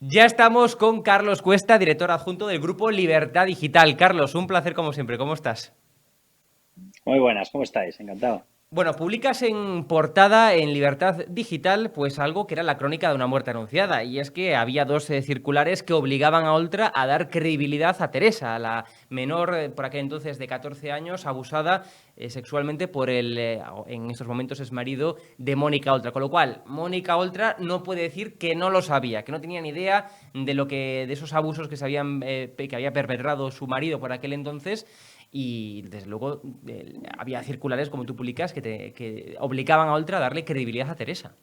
Ya estamos con Carlos Cuesta, director adjunto del grupo Libertad Digital. Carlos, un placer como siempre, ¿cómo estás? Muy buenas, ¿cómo estáis? Encantado. Bueno, publicas en portada en Libertad Digital pues algo que era la crónica de una muerte anunciada, y es que había dos circulares que obligaban a Oltra a dar credibilidad a Teresa, a la menor por aquel entonces de 14 años, abusada sexualmente por en estos momentos es marido de Mónica Oltra, con lo cual Mónica Oltra no puede decir que no lo sabía, que no tenía ni idea de esos abusos que había perpetrado su marido por aquel entonces. Y desde luego había circulares, como tú publicas, que obligaban a Oltra a darle credibilidad a Teresa.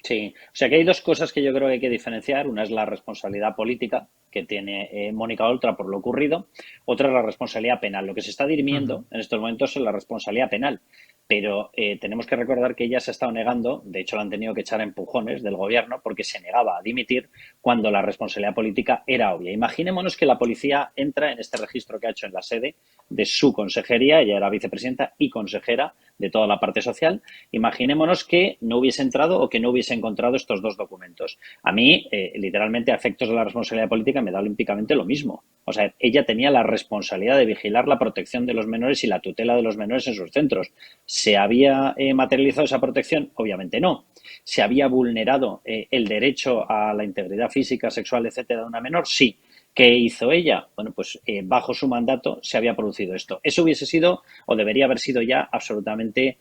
Sí, o sea que hay dos cosas que yo creo que hay que diferenciar. Una es la responsabilidad política que tiene Mónica Oltra por lo ocurrido, otra es la responsabilidad penal. Lo que se está Ujú. dirimiendo en estos momentos es la responsabilidad penal, pero tenemos que recordar que ella se ha estado negando, de hecho la han tenido que echar a empujones del gobierno porque se negaba a dimitir cuando la responsabilidad política era obvia. Imaginémonos que la policía entra en este registro que ha hecho en la sede de su consejería, ella era vicepresidenta y consejera de toda la parte social. Imaginémonos que no hubiese entrado o que no hubiese encontrado estos dos documentos. A mí, literalmente, a efectos de la responsabilidad política, me da olímpicamente lo mismo. O sea, ella tenía la responsabilidad de vigilar la protección de los menores y la tutela de los menores en sus centros. ¿Se había materializado esa protección? Obviamente no. ¿Se había vulnerado el derecho a la integridad física, sexual, etcétera, de una menor? Sí. ¿Qué hizo ella? Bueno, pues bajo su mandato se había producido esto. Eso hubiese sido o debería haber sido ya absolutamente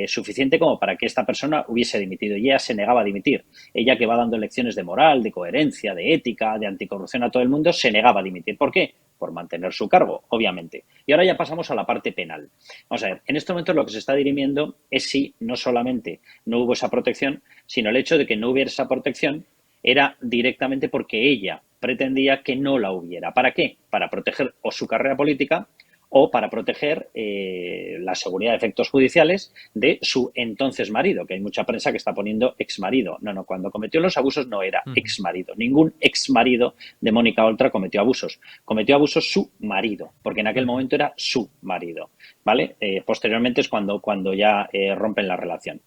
suficiente como para que esta persona hubiese dimitido. Y ella se negaba a dimitir. Ella, que va dando lecciones de moral, de coherencia, de ética, de anticorrupción a todo el mundo, se negaba a dimitir. ¿Por qué? Por mantener su cargo, obviamente. Y ahora ya pasamos a la parte penal. Vamos a ver, en este momento lo que se está dirimiendo es si no solamente no hubo esa protección, sino el hecho de que no hubiera esa protección era directamente porque ella pretendía que no la hubiera. ¿Para qué? Para proteger o su carrera política o para proteger la seguridad de efectos judiciales de su entonces marido, que hay mucha prensa que está poniendo ex marido. No, no, cuando cometió los abusos no era Ujú. ex marido. Ningún ex marido de Mónica Oltra cometió abusos. Cometió abusos su marido, porque en aquel Ujú. momento era su marido. ¿Vale? Posteriormente es cuando ya rompen la relación.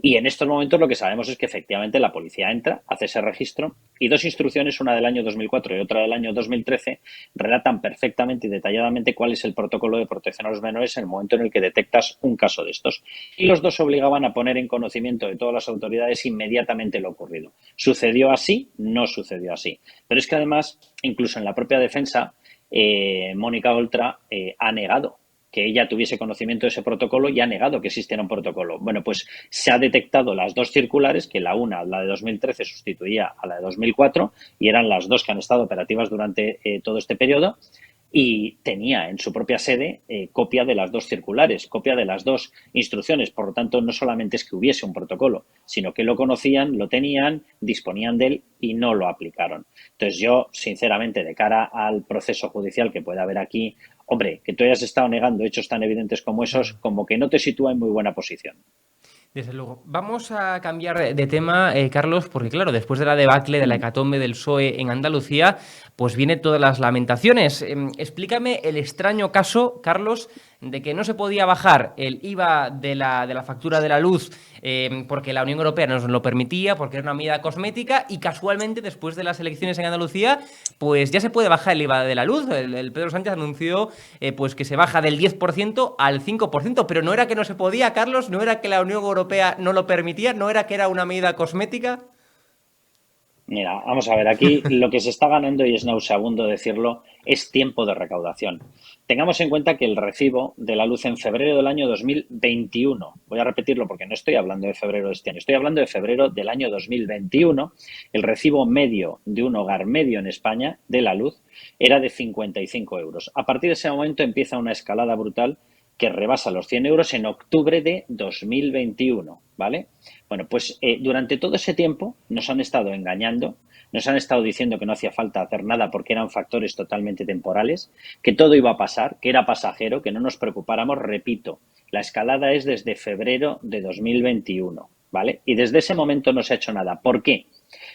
Y en estos momentos lo que sabemos es que efectivamente la policía entra, hace ese registro y dos instrucciones, una del año 2004 y otra del año 2013, relatan perfectamente y detalladamente cuál es el protocolo de protección a los menores en el momento en el que detectas un caso de estos. Y los dos obligaban a poner en conocimiento de todas las autoridades inmediatamente lo ocurrido. ¿Sucedió así? No sucedió así. Pero es que además, incluso en la propia defensa, Mónica Oltra ha negado que ella tuviese conocimiento de ese protocolo y ha negado que existiera un protocolo. Bueno, pues se ha detectado las dos circulares, que la una, la de 2013, sustituía a la de 2004 y eran las dos que han estado operativas durante todo este periodo y tenía en su propia sede copia de las dos circulares, copia de las dos instrucciones. Por lo tanto, no solamente es que hubiese un protocolo, sino que lo conocían, lo tenían, disponían de él y no lo aplicaron. Entonces yo, sinceramente, de cara al proceso judicial que puede haber aquí, hombre, que tú hayas estado negando hechos tan evidentes como esos, Ujú. como que no te sitúa en muy buena posición. Desde luego. Vamos a cambiar de tema, Carlos, porque claro, después de la debacle, de la Mm. hecatombe del PSOE en Andalucía, pues viene todas las lamentaciones. Explícame el extraño caso, Carlos, de que no se podía bajar el IVA de la factura de la luz porque la Unión Europea nos lo permitía, porque era una medida cosmética, y casualmente después de las elecciones en Andalucía, pues ya se puede bajar el IVA de la luz. El Pedro Sánchez anunció pues que se baja del 10% al 5%, pero no era que no se podía, Carlos, no era que la Unión Europea no lo permitía, no era que era una medida cosmética. Mira, vamos a ver, aquí lo que se está ganando, y es nauseabundo decirlo, es tiempo de recaudación. Tengamos en cuenta que el recibo de la luz en febrero del año 2021, voy a repetirlo porque no estoy hablando de febrero de este año, estoy hablando de febrero del año 2021, el recibo medio de un hogar medio en España de la luz era de 55 euros. A partir de ese momento empieza una escalada brutal que rebasa los 100 euros en octubre de 2021, ¿vale? Bueno, pues durante todo ese tiempo nos han estado engañando, nos han estado diciendo que no hacía falta hacer nada porque eran factores totalmente temporales, que todo iba a pasar, que era pasajero, que no nos preocupáramos. Repito, la escalada es desde febrero de 2021, ¿vale? Y desde ese momento no se ha hecho nada. ¿Por qué?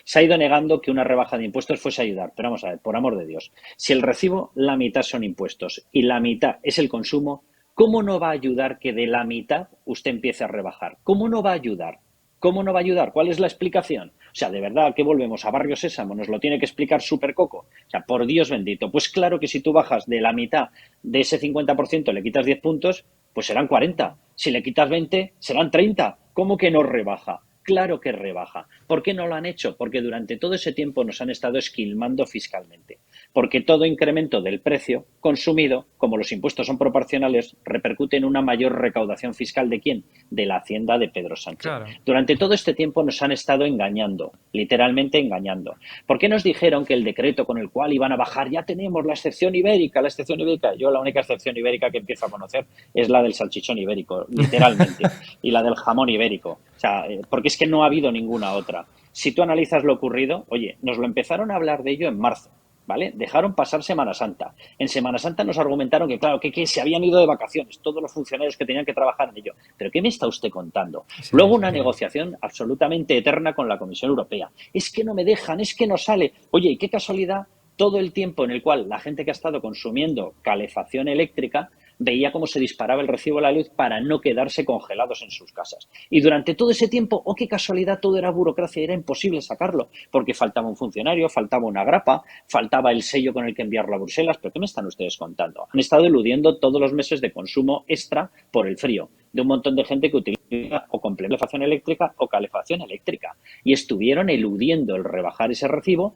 Se ha ido negando que una rebaja de impuestos fuese a ayudar, pero vamos a ver, por amor de Dios, si el recibo, la mitad son impuestos y la mitad es el consumo, ¿cómo no va a ayudar que de la mitad usted empiece a rebajar? ¿Cómo no va a ayudar? ¿Cómo no va a ayudar? ¿Cuál es la explicación? O sea, de verdad que volvemos a Barrio Sésamo, nos lo tiene que explicar Supercoco. O sea, por Dios bendito. Pues claro que si tú bajas de la mitad de ese 50%, le quitas 10 puntos, pues serán 40. Si le quitas 20, serán 30. ¿Cómo que no rebaja? Claro que rebaja. ¿Por qué no lo han hecho? Porque durante todo ese tiempo nos han estado esquilmando fiscalmente. Porque todo incremento del precio consumido, como los impuestos son proporcionales, repercute en una mayor recaudación fiscal. ¿De quién? De la hacienda de Pedro Sánchez. Claro. Durante todo este tiempo nos han estado engañando, literalmente engañando. ¿Por qué nos dijeron que el decreto con el cual iban a bajar, ya tenemos la excepción ibérica, la excepción ibérica? Yo la única excepción ibérica que empiezo a conocer es la del salchichón ibérico, literalmente, y la del jamón ibérico. O sea, porque es que no ha habido ninguna otra. Si tú analizas lo ocurrido, oye, nos lo empezaron a hablar de ello en marzo, ¿vale? Dejaron pasar Semana Santa. En Semana Santa nos argumentaron que, claro, que se habían ido de vacaciones todos los funcionarios que tenían que trabajar en ello. ¿Pero qué me está usted contando? Sí, Luego es una increíble. negociación absolutamente eterna con la Comisión Europea. Es que no me dejan, es que no sale. Oye, y qué casualidad, todo el tiempo en el cual la gente que ha estado consumiendo calefacción eléctrica veía cómo se disparaba el recibo de la luz para no quedarse congelados en sus casas. Y durante todo ese tiempo, oh, qué casualidad, todo era burocracia, era imposible sacarlo, porque faltaba un funcionario, faltaba una grapa, faltaba el sello con el que enviarlo a Bruselas. ¿Pero qué me están ustedes contando? Han estado eludiendo todos los meses de consumo extra por el frío de un montón de gente que utiliza o complementa calefacción eléctrica o calefacción eléctrica. Y estuvieron eludiendo el rebajar ese recibo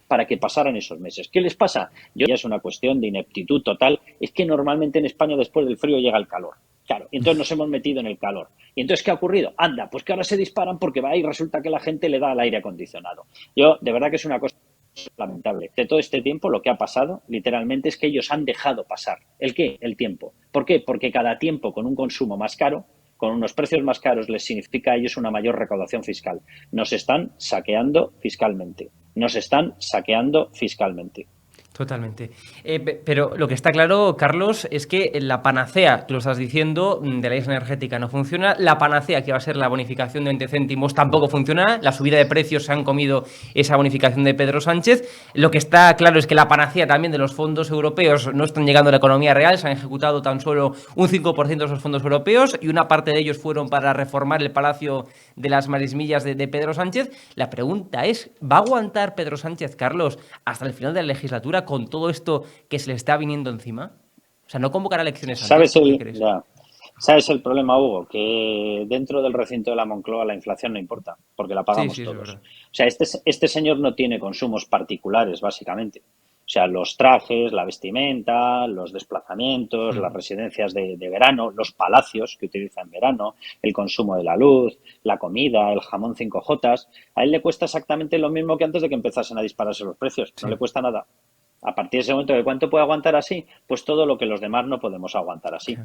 para que pasaran esos meses. ¿Qué les pasa? Ya es una cuestión de ineptitud total. Es que normalmente en España después del frío llega el calor. Claro, y entonces nos hemos metido en el calor. ¿Y entonces qué ha ocurrido? Anda, pues que ahora se disparan porque va y resulta que la gente le da al aire acondicionado. Yo, de verdad que es una cosa lamentable. De todo este tiempo lo que ha pasado, literalmente, es que ellos han dejado pasar. ¿El qué? El tiempo. ¿Por qué? Porque cada tiempo con un consumo más caro, con unos precios más caros, les significa a ellos una mayor recaudación fiscal. Nos están saqueando fiscalmente. Nos están saqueando fiscalmente. Totalmente. Pero lo que está claro, Carlos, es que la panacea, que lo estás diciendo, de la isla energética no funciona. La panacea, que va a ser la bonificación de 20 céntimos, tampoco funciona. La subida de precios se han comido esa bonificación de Pedro Sánchez. Lo que está claro es que la panacea también de los fondos europeos no están llegando a la economía real. Se han ejecutado tan solo un 5% de esos fondos europeos y una parte de ellos fueron para reformar el Palacio de las Marismillas de Pedro Sánchez. La pregunta es, ¿va a aguantar Pedro Sánchez, Carlos, hasta el final de la legislatura con todo esto que se le está viniendo encima? O sea, ¿no convocará elecciones antes? ¿Sabes ¿Qué el, crees? ya, ¿Sabes el problema, Hugo? Que dentro del recinto de la Moncloa la inflación no importa, porque la Sí, pagamos sí, eso es todos. verdad. O sea, este señor no tiene consumos particulares, básicamente. O sea, los trajes, la vestimenta, los desplazamientos, las residencias de verano, los palacios que utiliza en verano, el consumo de la luz, la comida, el jamón 5J, a él le cuesta exactamente lo mismo que antes de que empezasen a dispararse los precios. No Sí. le cuesta nada. A partir de ese momento, ¿de cuánto puede aguantar así? Pues todo lo que los demás no podemos aguantar así.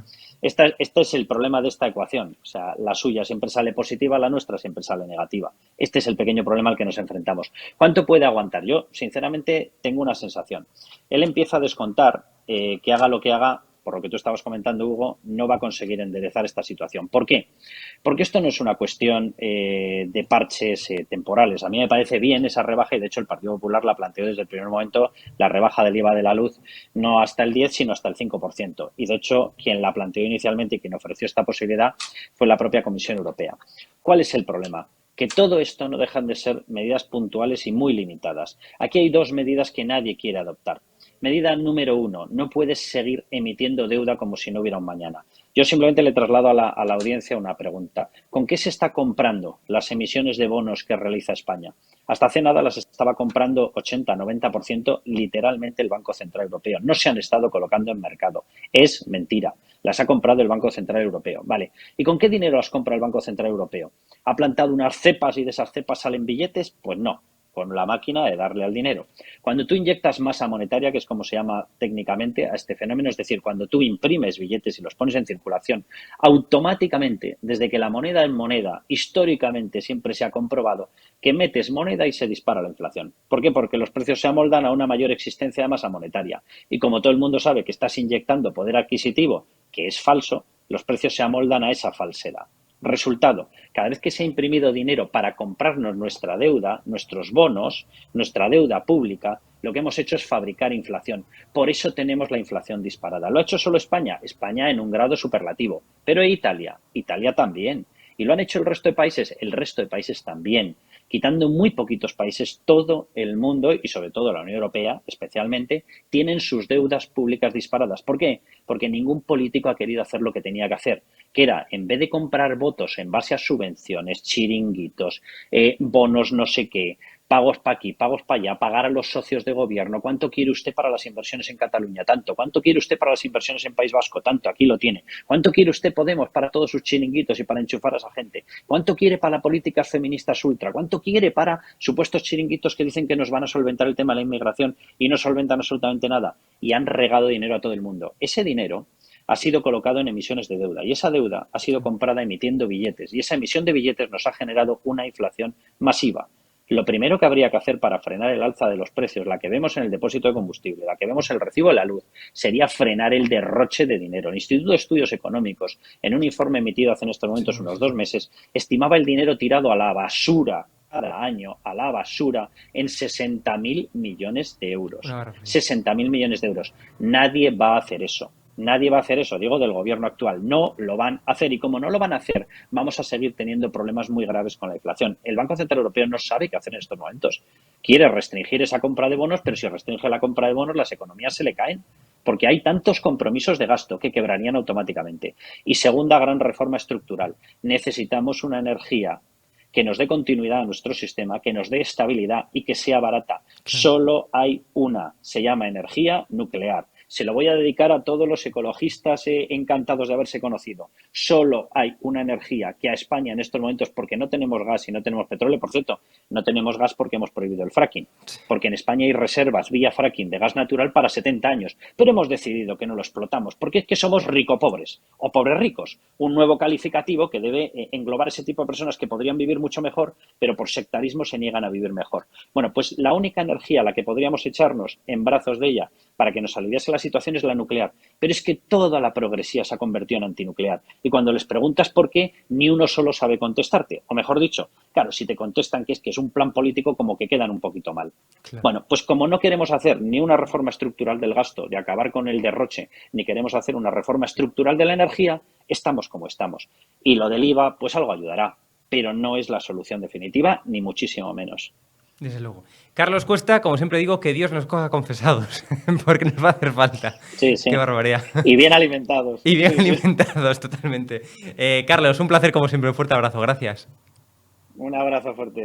Este es el problema de esta ecuación. O sea, la suya siempre sale positiva, la nuestra siempre sale negativa. Este es el pequeño problema al que nos enfrentamos. ¿Cuánto puede aguantar? Yo, sinceramente, tengo una sensación. Él empieza a descontar que haga lo que haga, por lo que tú estabas comentando, Hugo, no va a conseguir enderezar esta situación. ¿Por qué? Porque esto no es una cuestión de parches temporales. A mí me parece bien esa rebaja y, de hecho, el Partido Popular la planteó desde el primer momento, la rebaja del IVA de la luz, no hasta el 10, sino hasta el 5%. Y, de hecho, quien la planteó inicialmente y quien ofreció esta posibilidad fue la propia Comisión Europea. ¿Cuál es el problema? Que todo esto no dejan de ser medidas puntuales y muy limitadas. Aquí hay dos medidas que nadie quiere adoptar. Medida número uno, no puedes seguir emitiendo deuda como si no hubiera un mañana. Yo simplemente le traslado a la audiencia una pregunta. ¿Con qué se está comprando las emisiones de bonos que realiza España? Hasta hace nada las estaba comprando 80-90% literalmente el Banco Central Europeo. No se han estado colocando en mercado. Es mentira. Las ha comprado el Banco Central Europeo. Vale. ¿Y con qué dinero las compra el Banco Central Europeo? ¿Ha plantado unas cepas y de esas cepas salen billetes? Pues no, con la máquina de darle al dinero. Cuando tú inyectas masa monetaria, que es como se llama técnicamente a este fenómeno, es decir, cuando tú imprimes billetes y los pones en circulación, automáticamente, desde que la moneda es moneda, históricamente siempre se ha comprobado que metes moneda y se dispara la inflación. ¿Por qué? Porque los precios se amoldan a una mayor existencia de masa monetaria. Y como todo el mundo sabe que estás inyectando poder adquisitivo, que es falso, los precios se amoldan a esa falsedad. Resultado, cada vez que se ha imprimido dinero para comprarnos nuestra deuda, nuestros bonos, nuestra deuda pública, lo que hemos hecho es fabricar inflación. Por eso tenemos la inflación disparada. ¿Lo ha hecho solo España? España en un grado superlativo. Pero Italia también. Y lo han hecho el resto de países también, quitando muy poquitos países, todo el mundo y sobre todo la Unión Europea especialmente, tienen sus deudas públicas disparadas. ¿Por qué? Porque ningún político ha querido hacer lo que tenía que hacer, que era, en vez de comprar votos en base a subvenciones, chiringuitos, bonos no sé qué, pagos para aquí, pagos para allá, pagar a los socios de gobierno. ¿Cuánto quiere usted para las inversiones en Cataluña? Tanto. ¿Cuánto quiere usted para las inversiones en País Vasco? Tanto. Aquí lo tiene. ¿Cuánto quiere usted Podemos para todos sus chiringuitos y para enchufar a esa gente? ¿Cuánto quiere para políticas feministas ultra? ¿Cuánto quiere para supuestos chiringuitos que dicen que nos van a solventar el tema de la inmigración y no solventan absolutamente nada? Y han regado dinero a todo el mundo. Ese dinero ha sido colocado en emisiones de deuda y esa deuda ha sido comprada emitiendo billetes y esa emisión de billetes nos ha generado una inflación masiva. Lo primero que habría que hacer para frenar el alza de los precios, la que vemos en el depósito de combustible, la que vemos en el recibo de la luz, sería frenar el derroche de dinero. El Instituto de Estudios Económicos, en un informe emitido hace en estos momentos unos 2 meses, estimaba el dinero tirado a la basura cada año a la basura en 60.000 millones de euros. 60.000 millones de euros. Nadie va a hacer eso. Nadie va a hacer eso, digo, del gobierno actual. No lo van a hacer y como no lo van a hacer, vamos a seguir teniendo problemas muy graves con la inflación. El Banco Central Europeo no sabe qué hacer en estos momentos. Quiere restringir esa compra de bonos, pero si restringe la compra de bonos, las economías se le caen porque hay tantos compromisos de gasto que quebrarían automáticamente. Y segunda gran reforma estructural. Necesitamos una energía que nos dé continuidad a nuestro sistema, que nos dé estabilidad y que sea barata. Solo hay una, se llama energía nuclear. Se lo voy a dedicar a todos los ecologistas encantados de haberse conocido. Solo hay una energía que a España en estos momentos, porque no tenemos gas y no tenemos petróleo, por cierto, no tenemos gas porque hemos prohibido el fracking, porque en España hay reservas vía fracking de gas natural para 70 años, pero hemos decidido que no lo explotamos, porque es que somos rico-pobres o pobres-ricos, un nuevo calificativo que debe englobar ese tipo de personas que podrían vivir mucho mejor, pero por sectarismo se niegan a vivir mejor. Bueno, pues la única energía a la que podríamos echarnos en brazos de ella para que nos aliviase la situación es la nuclear. Pero es que toda la progresía se ha convertido en antinuclear. Y cuando les preguntas por qué, ni uno solo sabe contestarte. O mejor dicho, claro, si te contestan que es un plan político, como que quedan un poquito mal. Claro. Bueno, pues como no queremos hacer ni una reforma estructural del gasto, de acabar con el derroche, ni queremos hacer una reforma estructural de la energía, estamos como estamos. Y lo del IVA, pues algo ayudará, pero no es la solución definitiva, ni muchísimo menos. Desde luego. Carlos Cuesta, como siempre digo, que Dios nos coja confesados, porque nos va a hacer falta. Sí, sí. Qué barbaridad. Y bien alimentados. Y bien alimentados, totalmente. Carlos, un placer como siempre, un fuerte abrazo, gracias. Un abrazo fuerte.